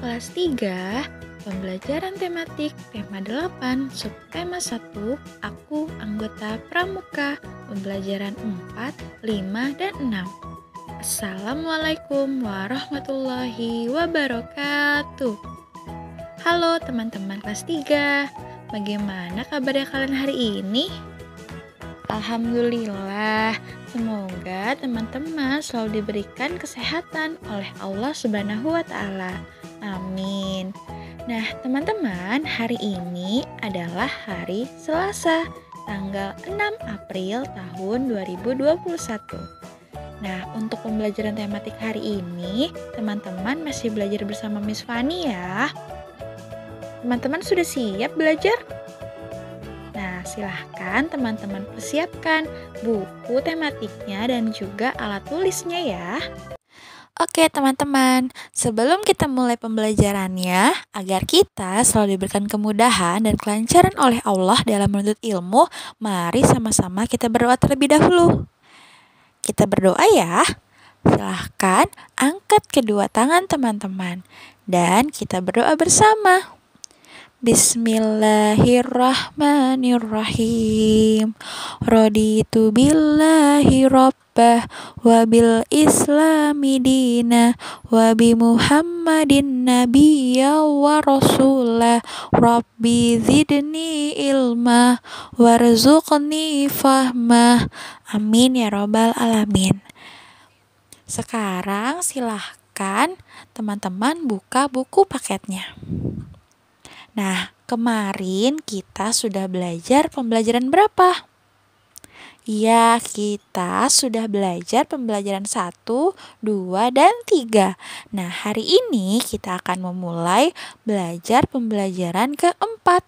kelas 3, pembelajaran tematik tema 8, subtema 1, aku anggota pramuka, pembelajaran 4, 5, dan 6. Assalamualaikum warahmatullahi wabarakatuh. Halo teman-teman kelas 3, bagaimana kabarnya kalian hari ini? Alhamdulillah, semoga teman-teman selalu diberikan kesehatan oleh Allah Subhanahu wa Ta'ala. Amin. Nah, teman-teman, hari ini adalah hari Selasa, tanggal 6 April tahun 2021. Nah, untuk pembelajaran tematik hari ini, teman-teman masih belajar bersama Miss Fani ya. Teman-teman sudah siap belajar? Nah, silahkan teman-teman persiapkan buku tematiknya dan juga alat tulisnya ya. Oke teman-teman, sebelum kita mulai pembelajarannya, agar kita selalu diberikan kemudahan dan kelancaran oleh Allah dalam menuntut ilmu, mari sama-sama kita berdoa terlebih dahulu. Kita berdoa ya. Silahkan angkat kedua tangan teman-teman dan kita berdoa bersama. Bismillahirrahmanirrahim. Raditu billahi rabbah wa bil islami dina wa bi muhammadin nabiyya wa rasulah. Rabbi zidni ilma warzuqni fahmah. Amin ya rabbal alamin. Sekarang silahkan teman-teman buka buku paketnya. Nah, kemarin kita sudah belajar pembelajaran berapa? Ya, kita sudah belajar pembelajaran 1, 2, dan 3. Nah, hari ini kita akan memulai belajar pembelajaran keempat.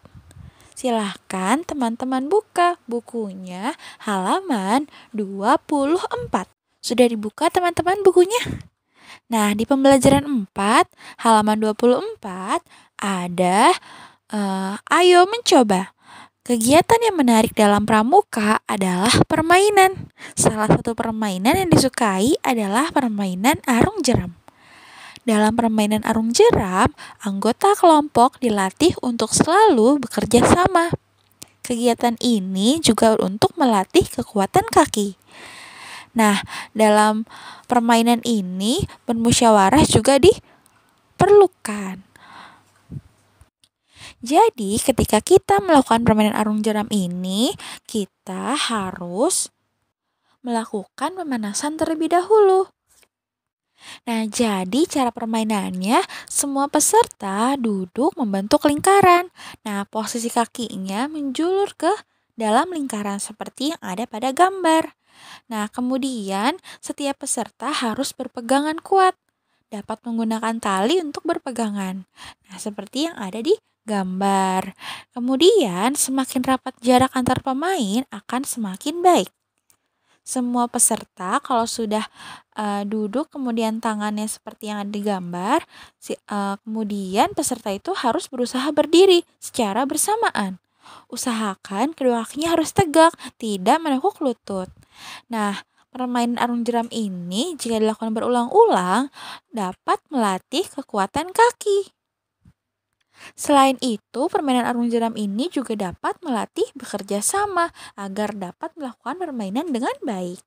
Silahkan teman-teman buka bukunya halaman 24. Sudah dibuka teman-teman bukunya? Nah, di pembelajaran 4, halaman 24, ada ayo mencoba. Kegiatan yang menarik dalam pramuka adalah permainan. Salah satu permainan yang disukai adalah permainan arung jeram. Dalam permainan arung jeram, anggota kelompok dilatih untuk selalu bekerja sama. Kegiatan ini juga untuk melatih kekuatan kaki. Nah, dalam permainan ini bermusyawarah juga diperlukan. Jadi, ketika kita melakukan permainan arung jeram ini, kita harus melakukan pemanasan terlebih dahulu. Nah, jadi cara permainannya, semua peserta duduk membentuk lingkaran. Nah, posisi kakinya menjulur ke dalam lingkaran seperti yang ada pada gambar. Nah, kemudian setiap peserta harus berpegangan kuat, dapat menggunakan tali untuk berpegangan. Nah, seperti yang ada di gambar. Kemudian, semakin rapat jarak antar pemain akan semakin baik. Semua peserta kalau sudah duduk kemudian tangannya seperti yang ada di gambar, kemudian peserta itu harus berusaha berdiri secara bersamaan. Usahakan kedua kakinya harus tegak, tidak menekuk lutut. Nah, permainan arung jeram ini jika dilakukan berulang-ulang dapat melatih kekuatan kaki. Selain itu, permainan arung jeram ini juga dapat melatih bekerja sama agar dapat melakukan permainan dengan baik.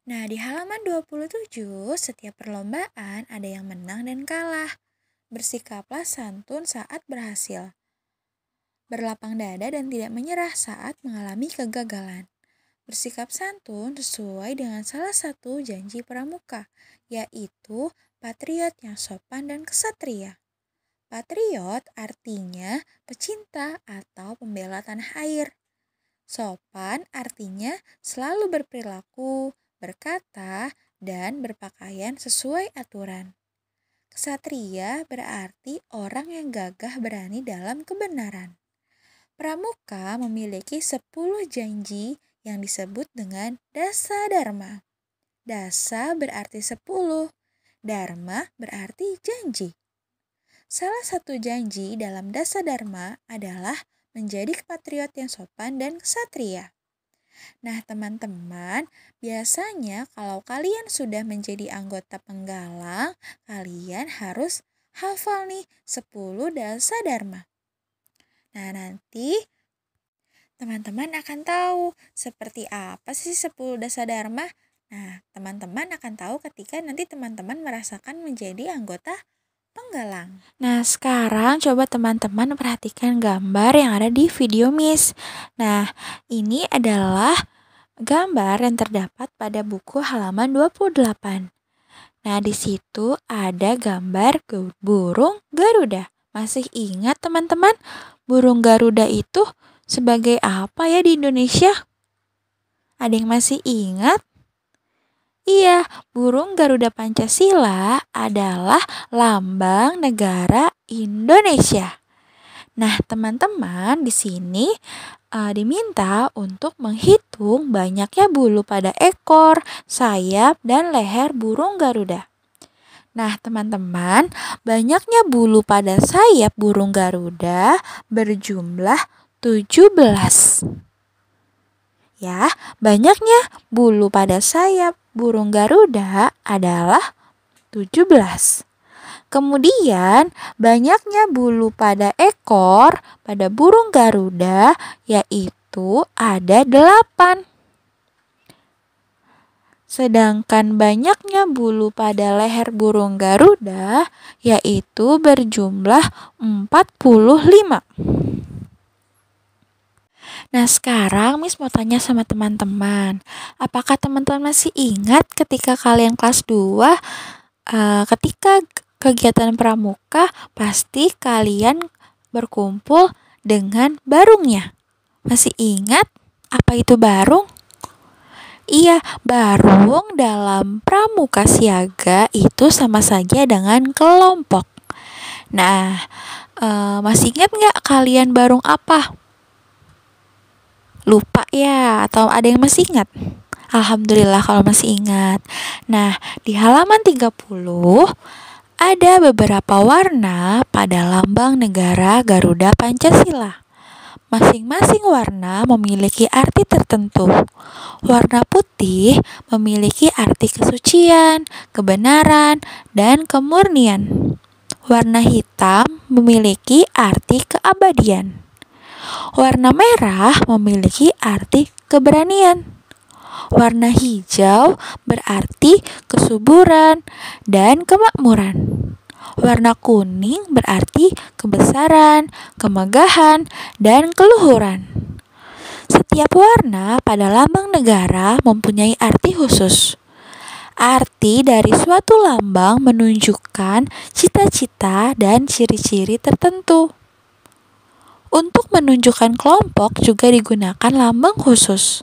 Nah, di halaman 27, setiap perlombaan ada yang menang dan kalah. Bersikaplah santun saat berhasil. Berlapang dada dan tidak menyerah saat mengalami kegagalan. Bersikap santun sesuai dengan salah satu janji pramuka, yaitu patriot yang sopan dan kesatria. Patriot artinya pecinta atau pembela tanah air. Sopan artinya selalu berperilaku, berkata, dan berpakaian sesuai aturan. Kesatria berarti orang yang gagah berani dalam kebenaran. Pramuka memiliki 10 janji yang disebut dengan dasa dharma. Dasa berarti 10, dharma berarti janji. Salah satu janji dalam dasa dharma adalah menjadi patriot yang sopan dan kesatria. Nah teman-teman, biasanya kalau kalian sudah menjadi anggota penggalang, kalian harus hafal nih 10 dasa dharma. Nah, nanti teman-teman akan tahu seperti apa sih 10 dasa dharma. Nah, teman-teman akan tahu ketika nanti teman-teman merasakan menjadi anggota penggalang. Nah, sekarang coba teman-teman perhatikan gambar yang ada di video Miss. Nah, ini adalah gambar yang terdapat pada buku halaman 28. Nah, di situ ada gambar burung Garuda. Masih ingat teman-teman, burung Garuda itu sebagai apa ya di Indonesia? Ada yang masih ingat? Iya, burung Garuda Pancasila adalah lambang negara Indonesia. Nah, teman-teman di sini diminta untuk menghitung banyaknya bulu pada ekor, sayap, dan leher burung Garuda. Nah, teman-teman, banyaknya bulu pada sayap burung Garuda berjumlah 17. Ya, banyaknya bulu pada sayap burung Garuda adalah 17. Kemudian, banyaknya bulu pada ekor pada burung Garuda yaitu ada 8. Sedangkan banyaknya bulu pada leher burung Garuda yaitu berjumlah 45. Nah, sekarang Miss mau tanya sama teman-teman. Apakah teman-teman masih ingat ketika kalian kelas 2, ketika kegiatan pramuka pasti kalian berkumpul dengan barungnya? Masih ingat apa itu barung? Iya, barung dalam pramuka siaga itu sama saja dengan kelompok. Nah, masih ingat nggak kalian barung apa? Lupa ya, atau ada yang masih ingat? Alhamdulillah kalau masih ingat. Nah, di halaman 30 ada beberapa warna pada lambang negara Garuda Pancasila. Masing-masing warna memiliki arti tertentu. Warna putih memiliki arti kesucian, kebenaran, dan kemurnian. Warna hitam memiliki arti keabadian. Warna merah memiliki arti keberanian. Warna hijau berarti kesuburan dan kemakmuran. Warna kuning berarti kebesaran, kemegahan, dan keluhuran. Setiap warna pada lambang negara mempunyai arti khusus. Arti dari suatu lambang menunjukkan cita-cita dan ciri-ciri tertentu. Untuk menunjukkan kelompok juga digunakan lambang khusus.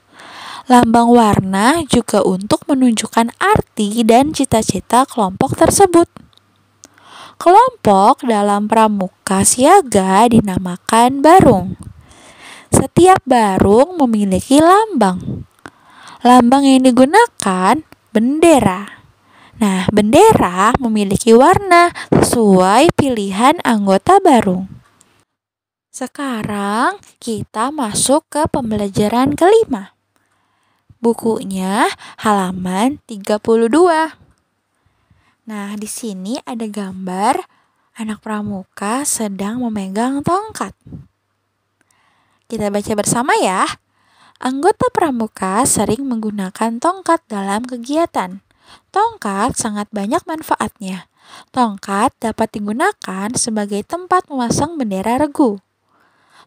Lambang warna juga untuk menunjukkan arti dan cita-cita kelompok tersebut. Kelompok dalam pramuka siaga dinamakan barung. Setiap barung memiliki lambang. Lambang yang digunakan bendera. Nah, bendera memiliki warna sesuai pilihan anggota barung. Sekarang kita masuk ke pembelajaran kelima. Bukunya halaman 32. Nah, di sini ada gambar anak pramuka sedang memegang tongkat. Kita baca bersama ya. Anggota pramuka sering menggunakan tongkat dalam kegiatan. Tongkat sangat banyak manfaatnya. Tongkat dapat digunakan sebagai tempat memasang bendera regu.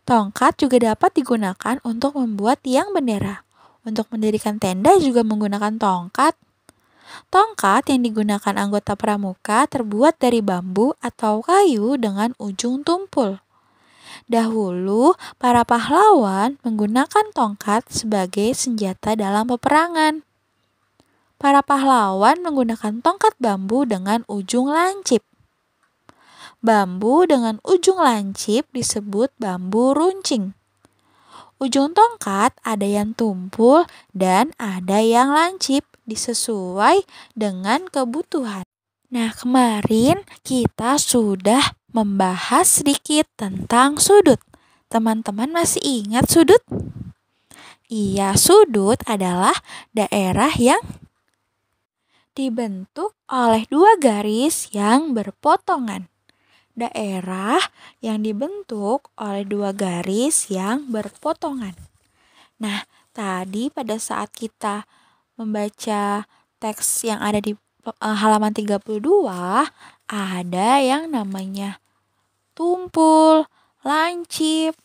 Tongkat juga dapat digunakan untuk membuat tiang bendera. Untuk mendirikan tenda juga menggunakan tongkat. Tongkat yang digunakan anggota pramuka terbuat dari bambu atau kayu dengan ujung tumpul. Dahulu, para pahlawan menggunakan tongkat sebagai senjata dalam peperangan. Para pahlawan menggunakan tongkat bambu dengan ujung lancip. Bambu dengan ujung lancip disebut bambu runcing. Ujung tongkat ada yang tumpul dan ada yang lancip, disesuai dengan kebutuhan. Nah, kemarin kita sudah membahas sedikit tentang sudut. Teman-teman masih ingat sudut? Iya, sudut adalah daerah yang dibentuk oleh dua garis yang berpotongan. daerah yang dibentuk oleh dua garis yang berpotongan. Nah, tadi pada saat kita membaca teks yang ada di halaman 32, ada yang namanya tumpul, lancip.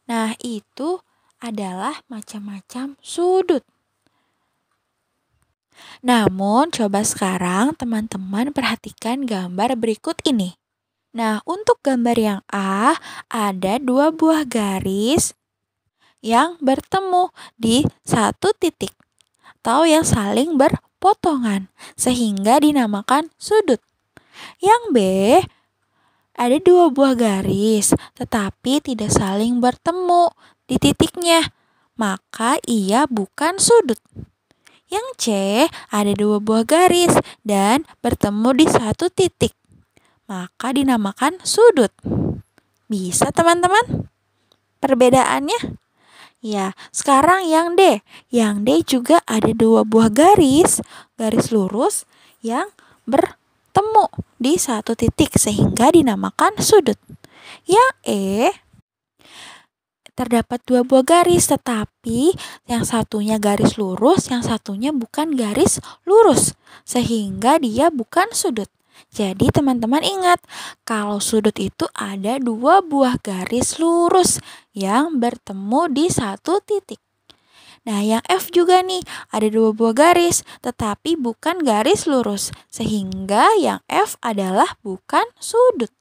Nah, itu adalah macam-macam sudut. Namun, coba sekarang teman-teman perhatikan gambar berikut ini. Nah, untuk gambar yang A, ada dua buah garis yang bertemu di satu titik atau yang saling berpotongan, sehingga dinamakan sudut. Yang B, ada dua buah garis, tetapi tidak saling bertemu di titiknya, maka ia bukan sudut. Yang C, ada dua buah garis dan bertemu di satu titik, maka dinamakan sudut. Bisa teman-teman? Perbedaannya? Ya, sekarang yang D. Yang D juga ada dua buah garis lurus yang bertemu di satu titik sehingga dinamakan sudut. Yang E, terdapat dua buah garis, tetapi yang satunya garis lurus, yang satunya bukan garis lurus, sehingga dia bukan sudut. Jadi teman-teman ingat, kalau sudut itu ada dua buah garis lurus yang bertemu di satu titik. Nah, yang F juga nih, ada dua buah garis, tetapi bukan garis lurus, sehingga yang F adalah bukan sudut.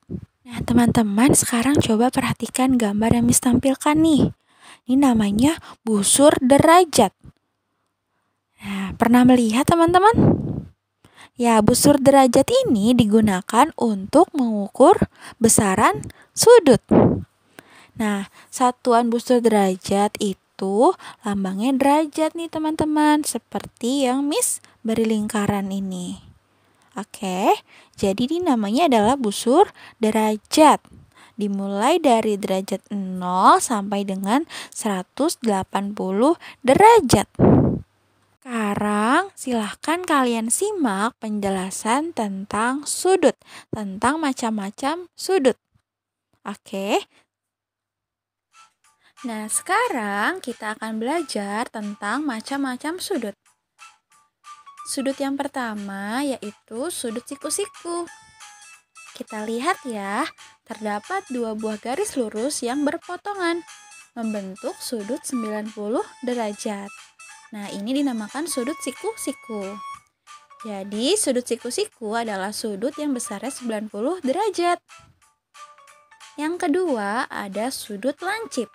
Nah, teman-teman sekarang coba perhatikan gambar yang Miss tampilkan nih. Ini namanya busur derajat. Nah, pernah melihat teman-teman? Ya, busur derajat ini digunakan untuk mengukur besaran sudut. Nah, satuan busur derajat itu lambangnya derajat nih teman-teman, seperti yang Miss beri lingkaran ini. Oke, jadi ini namanya adalah busur derajat. Dimulai dari derajat 0 sampai dengan 180 derajat. Sekarang silahkan kalian simak penjelasan tentang sudut, tentang macam-macam sudut. Oke. Nah, sekarang kita akan belajar tentang macam-macam sudut. Sudut yang pertama yaitu sudut siku-siku. Kita lihat ya, terdapat dua buah garis lurus yang berpotongan, membentuk sudut 90 derajat. Nah, ini dinamakan sudut siku-siku. Jadi, sudut siku-siku adalah sudut yang besarnya 90 derajat. Yang kedua, ada sudut lancip.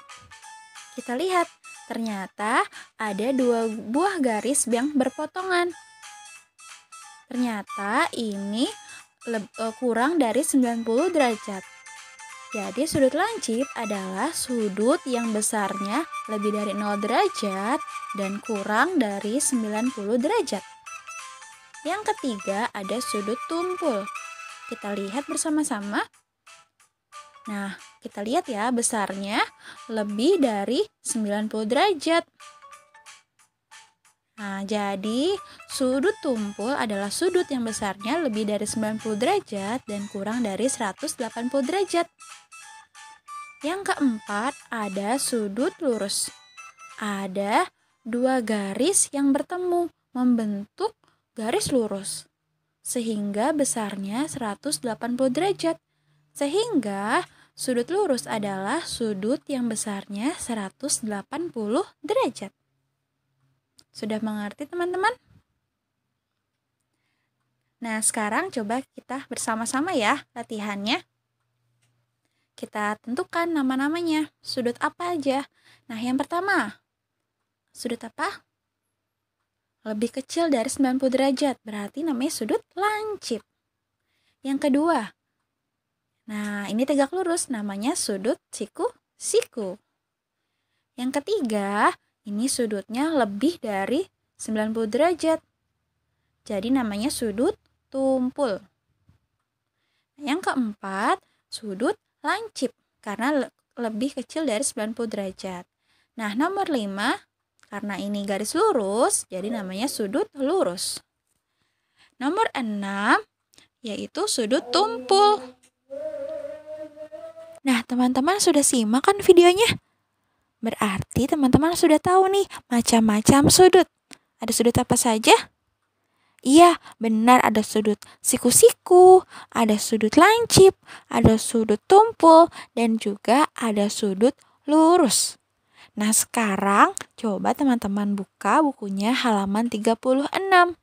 Kita lihat, ternyata ada dua buah garis yang berpotongan. Ternyata ini kurang dari 90 derajat. Jadi sudut lancip adalah sudut yang besarnya lebih dari 0 derajat dan kurang dari 90 derajat. Yang ketiga ada sudut tumpul. Kita lihat bersama-sama. Nah, kita lihat ya, besarnya lebih dari 90 derajat. Nah, jadi sudut tumpul adalah sudut yang besarnya lebih dari 90 derajat dan kurang dari 180 derajat. Yang keempat, ada sudut lurus. Ada dua garis yang bertemu membentuk garis lurus, sehingga besarnya 180 derajat. Sehingga sudut lurus adalah sudut yang besarnya 180 derajat. Sudah mengerti teman-teman? Nah, sekarang coba kita bersama-sama ya latihannya. Kita tentukan nama-namanya. Sudut apa aja? Nah, yang pertama, sudut apa? Lebih kecil dari 90 derajat, berarti namanya sudut lancip. Yang kedua, nah ini tegak lurus, namanya sudut siku-siku. Yang ketiga, ini sudutnya lebih dari 90 derajat. Jadi namanya sudut tumpul. Yang keempat, sudut lancip karena lebih kecil dari 90 derajat. Nah, nomor 5, karena ini garis lurus, jadi namanya sudut lurus. Nomor 6, yaitu sudut tumpul. Nah, teman-teman sudah simak kan videonya? Berarti teman-teman sudah tahu nih macam-macam sudut. Ada sudut apa saja? Iya, benar ada sudut siku-siku, ada sudut lancip, ada sudut tumpul, dan juga ada sudut lurus. Nah, sekarang coba teman-teman buka bukunya halaman 36.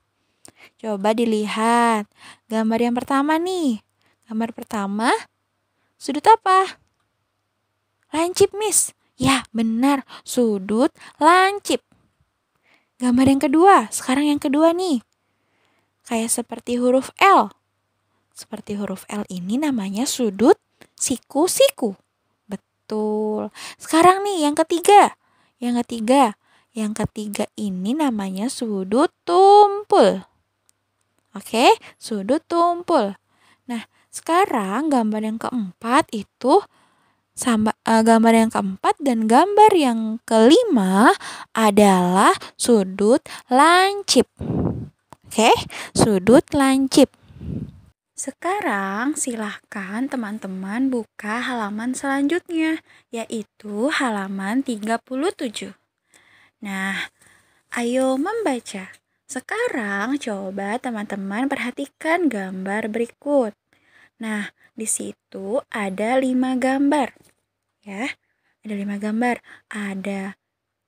Coba dilihat. Gambar yang pertama nih. Gambar pertama, sudut apa? Lancip, Miss. Ya, benar. Sudut lancip. Gambar yang kedua. Sekarang yang kedua nih. Kayak seperti huruf L. Seperti huruf L ini namanya sudut siku-siku. Betul. Sekarang nih yang ketiga. Yang ketiga. Yang ketiga ini namanya sudut tumpul. Oke, sudut tumpul. Nah, sekarang gambar yang keempat itu gambar yang keempat dan gambar yang kelima adalah sudut lancip. Oke, sudut lancip. Sekarang silahkan teman-teman buka halaman selanjutnya, yaitu halaman 37. Nah, ayo membaca. Sekarang coba teman-teman perhatikan gambar berikut. Nah, di situ ada 5 gambar. Ya, ada 5 gambar. Ada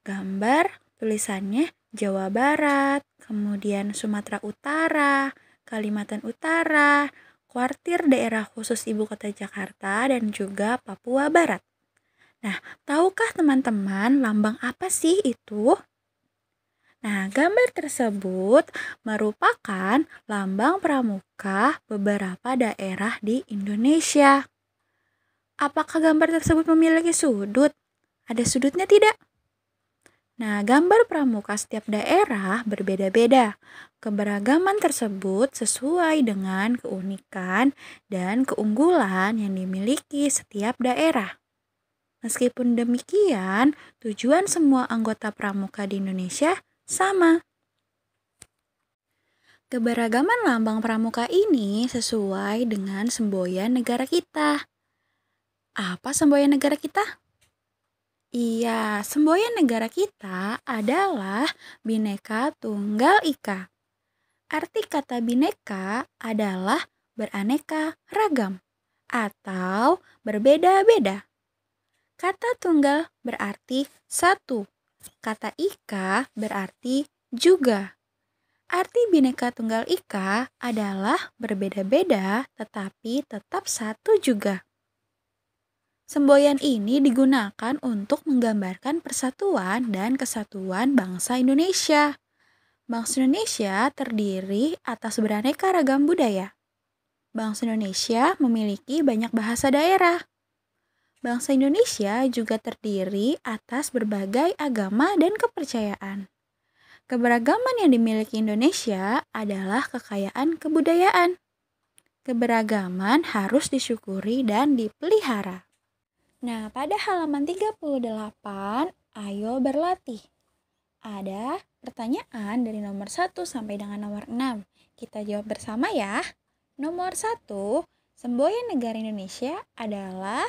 gambar tulisannya Jawa Barat, kemudian Sumatera Utara, Kalimantan Utara, kuartir daerah khusus Ibu Kota Jakarta, dan juga Papua Barat. Nah, tahukah teman-teman lambang apa sih itu? Nah, gambar tersebut merupakan lambang pramuka beberapa daerah di Indonesia. Apakah gambar tersebut memiliki sudut? Ada sudutnya tidak? Nah, gambar pramuka setiap daerah berbeda-beda. Keberagaman tersebut sesuai dengan keunikan dan keunggulan yang dimiliki setiap daerah. Meskipun demikian, tujuan semua anggota pramuka di Indonesia sama. Keberagaman lambang pramuka ini sesuai dengan semboyan negara kita. Apa semboyan negara kita? Iya, semboyan negara kita adalah Bhinneka Tunggal Ika. Arti kata Bhinneka adalah beraneka ragam atau berbeda-beda. Kata tunggal berarti satu. Kata ika berarti juga. Arti Bhinneka Tunggal Ika adalah berbeda-beda tetapi tetap satu juga. Semboyan ini digunakan untuk menggambarkan persatuan dan kesatuan bangsa Indonesia. Bangsa Indonesia terdiri atas beraneka ragam budaya. Bangsa Indonesia memiliki banyak bahasa daerah. Bangsa Indonesia juga terdiri atas berbagai agama dan kepercayaan. Keberagaman yang dimiliki Indonesia adalah kekayaan kebudayaan. Keberagaman harus disyukuri dan dipelihara. Nah, pada halaman 38, ayo berlatih. Ada pertanyaan dari nomor 1 sampai dengan nomor 6. Kita jawab bersama ya. Nomor 1, semboyan negara Indonesia adalah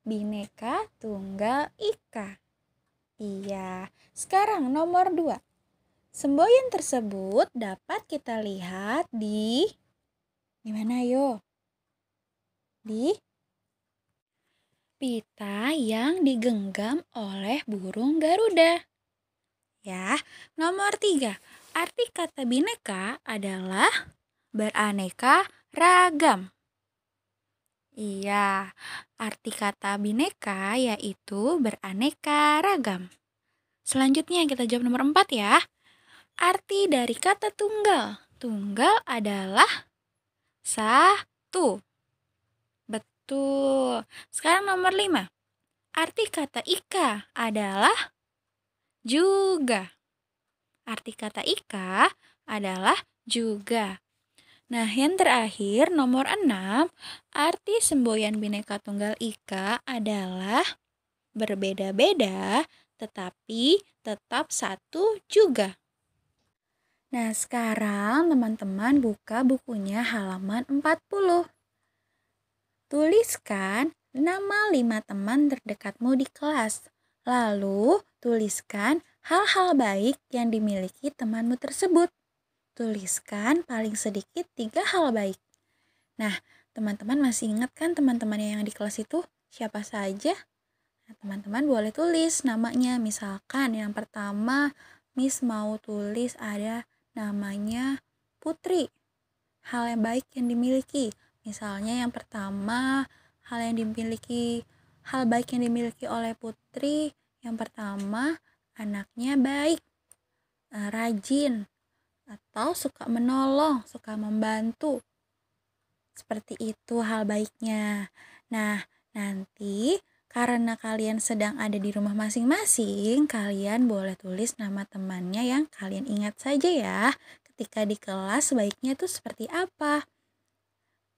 Bhinneka Tunggal Ika. Iya, sekarang nomor 2. Semboyan tersebut dapat kita lihat di mana yo? Di pita yang digenggam oleh burung Garuda. Ya, nomor 3. Arti kata Bhinneka adalah beraneka ragam. Iya, arti kata Bhinneka yaitu beraneka ragam. Selanjutnya kita jawab nomor 4 ya. Arti dari kata tunggal. Tunggal adalah satu. Betul. Sekarang nomor 5. Arti kata ika adalah juga. Arti kata ika adalah juga. Nah, yang terakhir nomor 6, arti semboyan Bhinneka Tunggal Ika adalah berbeda-beda tetapi tetap satu juga. Nah, sekarang teman-teman buka bukunya halaman 40. Tuliskan nama 5 teman terdekatmu di kelas. Lalu, tuliskan hal-hal baik yang dimiliki temanmu tersebut. Tuliskan paling sedikit 3 hal baik. Nah, teman-teman masih ingat kan teman-teman yang di kelas itu siapa saja? Nah, teman-teman boleh tulis namanya. Misalkan yang pertama, Miss mau tulis ada namanya Putri. Hal yang baik yang dimiliki. Misalnya yang pertama, hal baik yang dimiliki oleh Putri. Yang pertama, anaknya baik, rajin, atau suka menolong, suka membantu. Seperti itu hal baiknya. Nah, nanti karena kalian sedang ada di rumah masing-masing, kalian boleh tulis nama temannya yang kalian ingat saja ya. Ketika di kelas baiknya itu seperti apa.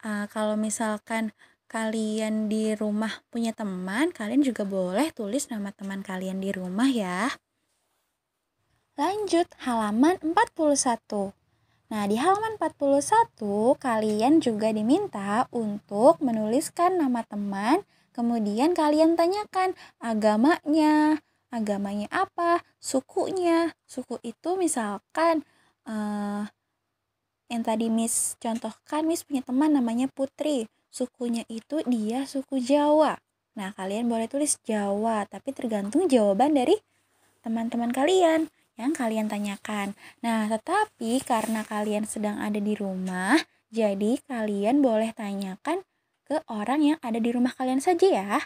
Kalau misalkan kalian di rumah punya teman, kalian juga boleh tulis nama teman kalian di rumah ya. Lanjut, halaman 41. Nah, di halaman 41, kalian juga diminta untuk menuliskan nama teman, kemudian kalian tanyakan agamanya apa, sukunya. Suku itu misalkan yang tadi Miss contohkan, Miss punya teman namanya Putri. Sukunya itu dia suku Jawa. Nah, kalian boleh tulis Jawa, tapi tergantung jawaban dari teman-teman kalian yang kalian tanyakan. Nah, tetapi karena kalian sedang ada di rumah, jadi kalian boleh tanyakan ke orang yang ada di rumah kalian saja ya.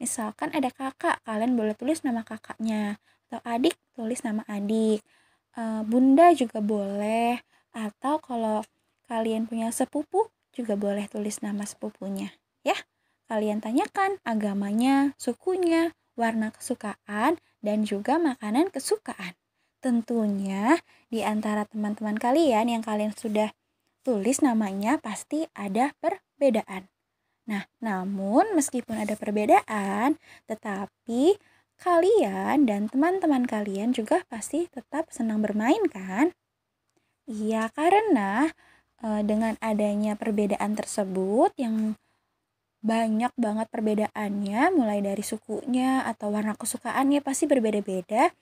Misalkan ada kakak, kalian boleh tulis nama kakaknya. Atau adik, tulis nama adik. Bunda juga boleh. Atau kalau kalian punya sepupu, juga boleh tulis nama sepupunya. Ya, kalian tanyakan agamanya, sukunya, warna kesukaan, dan juga makanan kesukaan. Tentunya di antara teman-teman kalian yang kalian sudah tulis namanya pasti ada perbedaan. Nah, namun meskipun ada perbedaan, tetapi kalian dan teman-teman kalian juga pasti tetap senang bermain kan? Iya, karena dengan adanya perbedaan tersebut yang banyak banget perbedaannya, mulai dari sukunya atau warna kesukaannya pasti berbeda-beda.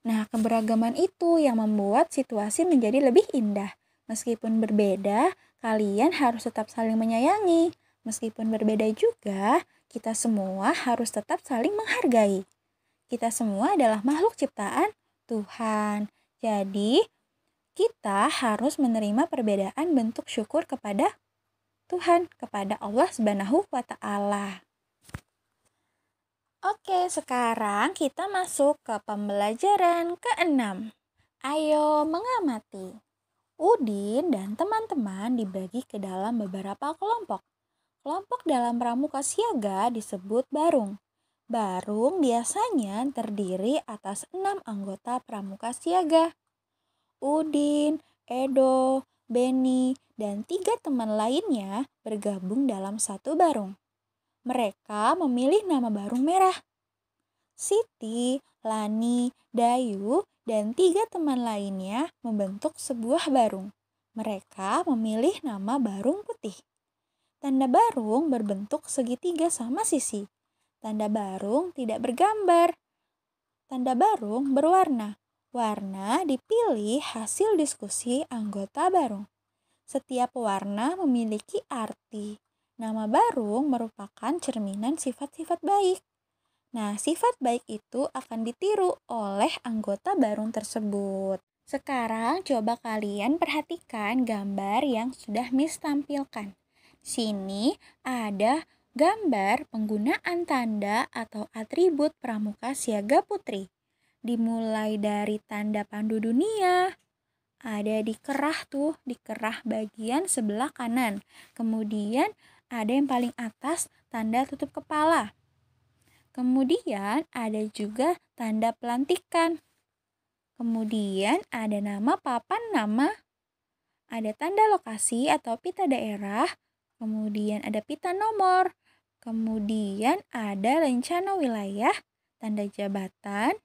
Nah, keberagaman itu yang membuat situasi menjadi lebih indah. Meskipun berbeda, kalian harus tetap saling menyayangi. Meskipun berbeda juga, kita semua harus tetap saling menghargai. Kita semua adalah makhluk ciptaan Tuhan. Jadi, kita harus menerima perbedaan bentuk syukur kepada Tuhan, kepada Allah Subhanahu wa Ta'ala. Oke, sekarang kita masuk ke pembelajaran ke-6. Ayo mengamati. Udin dan teman-teman dibagi ke dalam beberapa kelompok. Kelompok dalam pramuka siaga disebut barung. Barung biasanya terdiri atas 6 anggota pramuka siaga. Udin, Edo, Beni, dan 3 teman lainnya bergabung dalam satu barung. Mereka memilih nama barung merah. Siti, Lani, Dayu, dan 3 teman lainnya membentuk sebuah barung. Mereka memilih nama barung putih. Tanda barung berbentuk segitiga sama sisi. Tanda barung tidak bergambar. Tanda barung berwarna. Warna dipilih hasil diskusi anggota barung. Setiap warna memiliki arti. Nama barung merupakan cerminan sifat-sifat baik. Nah, sifat baik itu akan ditiru oleh anggota barung tersebut. Sekarang coba kalian perhatikan gambar yang sudah Miss tampilkan. Sini ada gambar penggunaan tanda atau atribut pramuka siaga putri. Dimulai dari tanda pandu dunia, ada di kerah di kerah bagian sebelah kanan. Kemudian ada yang paling atas tanda tutup kepala. Kemudian ada juga tanda pelantikan. Kemudian ada nama papan nama, ada tanda lokasi atau pita daerah, kemudian ada pita nomor, kemudian ada rencana wilayah, tanda jabatan,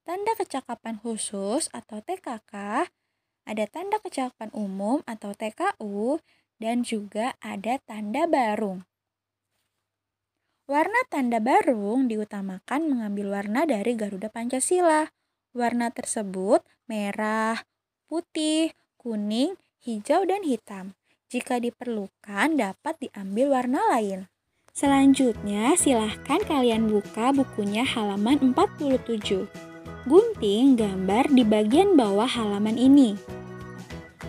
tanda kecakapan khusus atau TKK, ada tanda kecakapan umum atau TKU, dan juga ada tanda barung. Warna tanda barung diutamakan mengambil warna dari Garuda Pancasila. Warna tersebut merah, putih, kuning, hijau, dan hitam. Jika diperlukan dapat diambil warna lain. Selanjutnya silahkan kalian buka bukunya halaman 47. Gunting gambar di bagian bawah halaman ini.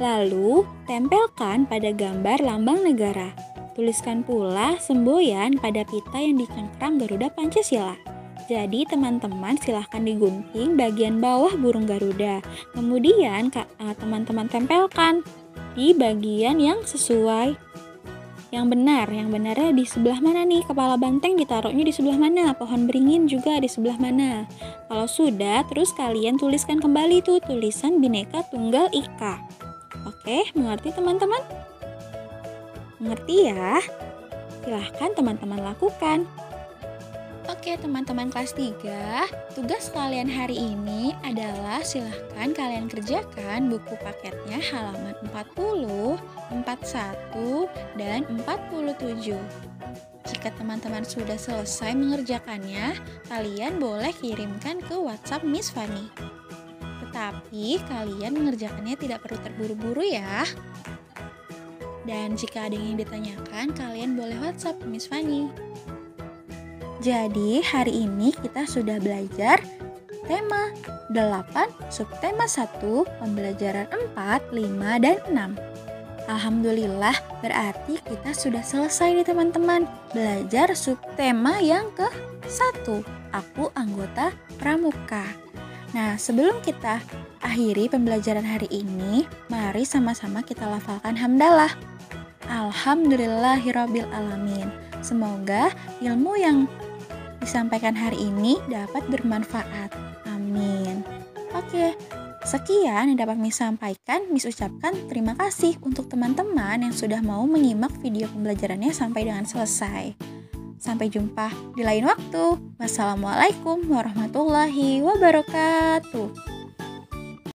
Lalu tempelkan pada gambar lambang negara. Tuliskan pula semboyan pada pita yang dicengkram Garuda Pancasila. Jadi teman-teman silahkan digunting bagian bawah burung Garuda. Kemudian teman-teman tempelkan di bagian yang sesuai. Yang benarnya di sebelah mana nih? Kepala banteng ditaruhnya di sebelah mana? Pohon beringin juga di sebelah mana? Kalau sudah, terus kalian tuliskan kembali tuh tulisan Bhinneka Tunggal Ika. Oke, mengerti teman-teman? Mengerti ya? Silahkan teman-teman lakukan. Oke teman-teman kelas 3, tugas kalian hari ini adalah silahkan kalian kerjakan buku paketnya halaman 40, 41, dan 47. Jika teman-teman sudah selesai mengerjakannya, kalian boleh kirimkan ke WhatsApp Miss Fanny. Tetapi kalian mengerjakannya tidak perlu terburu-buru ya. Dan jika ada yang ditanyakan, kalian boleh WhatsApp Miss Fanny. Jadi hari ini kita sudah belajar tema 8, subtema 1, pembelajaran 4, 5, dan 6. Alhamdulillah berarti kita sudah selesai nih teman-teman belajar subtema yang ke-1. Aku anggota pramuka. Nah sebelum kita akhiri pembelajaran hari ini, mari sama-sama kita lafalkan hamdalah. Alhamdulillahirabbil alamin. Semoga ilmu yang disampaikan hari ini dapat bermanfaat. Amin. Oke, sekian yang dapat Miss sampaikan. Miss ucapkan terima kasih untuk teman-teman yang sudah mau menyimak video pembelajarannya sampai dengan selesai. Sampai jumpa di lain waktu. Wassalamualaikum warahmatullahi wabarakatuh.